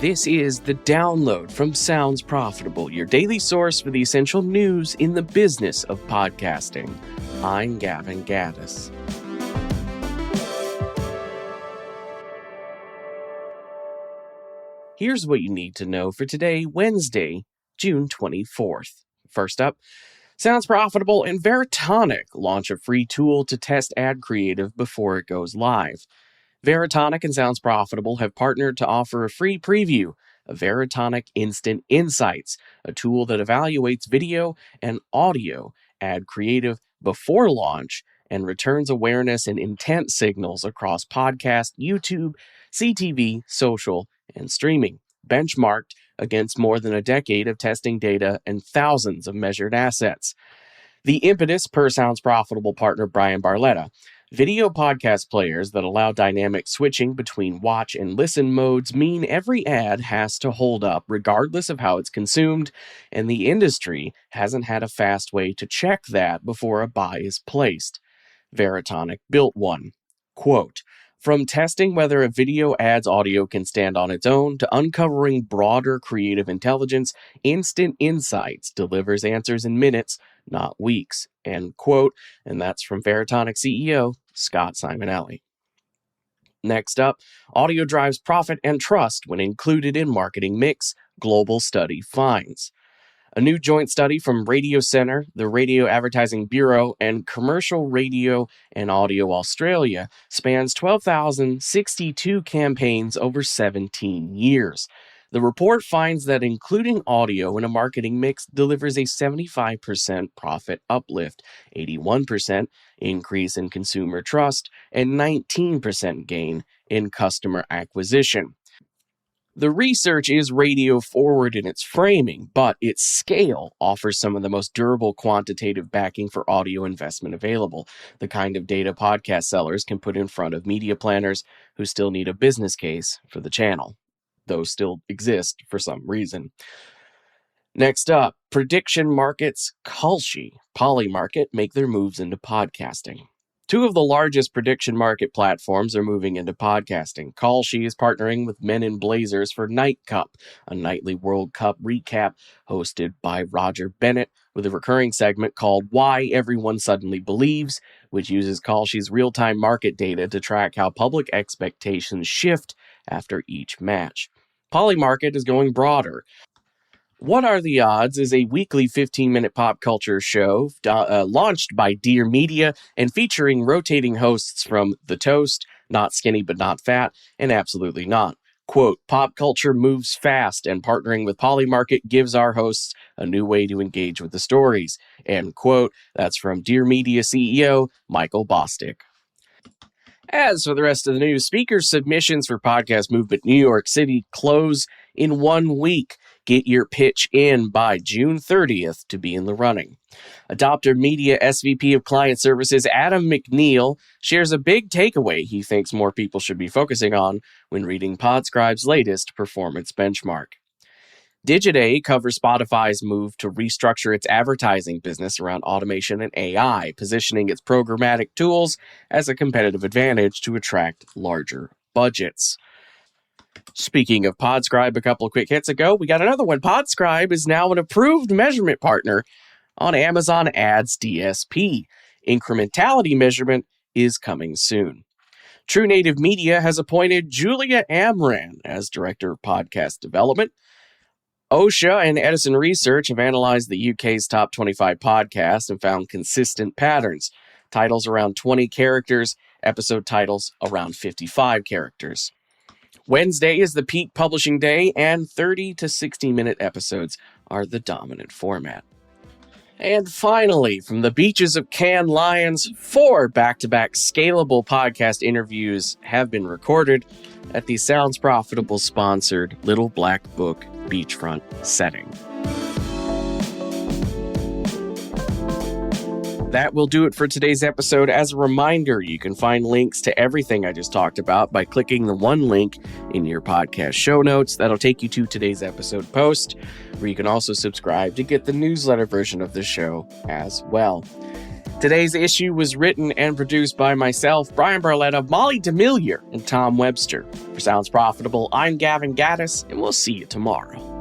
This is The Download from Sounds Profitable, your daily source for the essential news in the business of podcasting. I'm Gavin Gaddis. Here's what you need to know for today, Wednesday, June 24th. First up, Sounds Profitable and Veritonic launch a free tool to test ad creative before it goes live. Veritonic and Sounds Profitable have partnered to offer a free preview of Veritonic Instant Insights, a tool that evaluates video and audio ad creative before launch and returns awareness and intent signals across podcast, YouTube, CTV, social, and streaming, benchmarked against more than a decade of testing data and thousands of measured assets. The impetus, per Sounds Profitable partner Brian Barletta, video podcast players that allow dynamic switching between watch and listen modes mean every ad has to hold up regardless of how it's consumed, and the industry hasn't had a fast way to check that before a buy is placed. Veritonic built one. Quote, "From testing whether a video ad's audio can stand on its own to uncovering broader creative intelligence, Instant Insights delivers answers in minutes, not weeks." End quote. And that's from Veritonic CEO Scott Simonelli. Next up, audio drives profit and trust when included in marketing mix, global study finds. A new joint study from Radiocentre, the Radio Advertising Bureau, and Commercial Radio and Audio Australia spans 12,062 campaigns over 17 years. The report finds that including audio in a marketing mix delivers a 75% profit uplift, 81% increase in consumer trust, and 19% gain in customer acquisition. The research is radio forward in its framing, but its scale offers some of the most durable quantitative backing for audio investment available, the kind of data podcast sellers can put in front of media planners who still need a business case for the channel. Those still exist for some reason. Next up, prediction markets Kalshi, Polymarket make their moves into podcasting. Two of the largest prediction market platforms are moving into podcasting. Kalshi is partnering with Men in Blazers for Night Cup, a nightly World Cup recap hosted by Roger Bennett, with a recurring segment called Why Everyone Suddenly Believes, which uses Kalshi's real-time market data to track how public expectations shift after each match. Polymarket is going broader. What Are the Odds is a weekly 15-minute pop culture show launched by Dear Media and featuring rotating hosts from The Toast, Not Skinny But Not Fat, and Absolutely Not. Quote, "Pop culture moves fast, and partnering with Polymarket gives our hosts a new way to engage with the stories." End quote. That's from Dear Media CEO Michael Bostic. As for the rest of the news, speaker submissions for Podcast Movement New York City close in 1 week. Get your pitch in by June 30th to be in the running. Adopter Media SVP of Client Services Adam McNeil shares a big takeaway he thinks more people should be focusing on when reading Podscribe's latest performance benchmark. Digiday covers Spotify's move to restructure its advertising business around automation and AI, positioning its programmatic tools as a competitive advantage to attract larger budgets. Speaking of Podscribe, a couple of quick hits ago, we got another one. Podscribe is now an approved measurement partner on Amazon Ads DSP. Incrementality measurement is coming soon. True Native Media has appointed Julia Amran as Director of Podcast Development. OSHA and Edison Research have analyzed the UK's top 25 podcasts and found consistent patterns. Titles around 20 characters, episode titles around 55 characters. Wednesday is the peak publishing day, and 30 to 60-minute episodes are the dominant format. And finally, from the beaches of Cannes Lions, 4 back-to-back scalable podcast interviews have been recorded at the Sounds Profitable sponsored Little Black Book beachfront setting. That will do it for today's episode. As a reminder, you can find links to everything I just talked about by clicking the one link in your podcast show notes. That'll take you to today's episode post, where you can also subscribe to get the newsletter version of the show as well. Today's issue was written and produced by myself, Brian Barletta, Molly DeMillier, and Tom Webster. For Sounds Profitable, I'm Gavin Gaddis, and we'll see you tomorrow.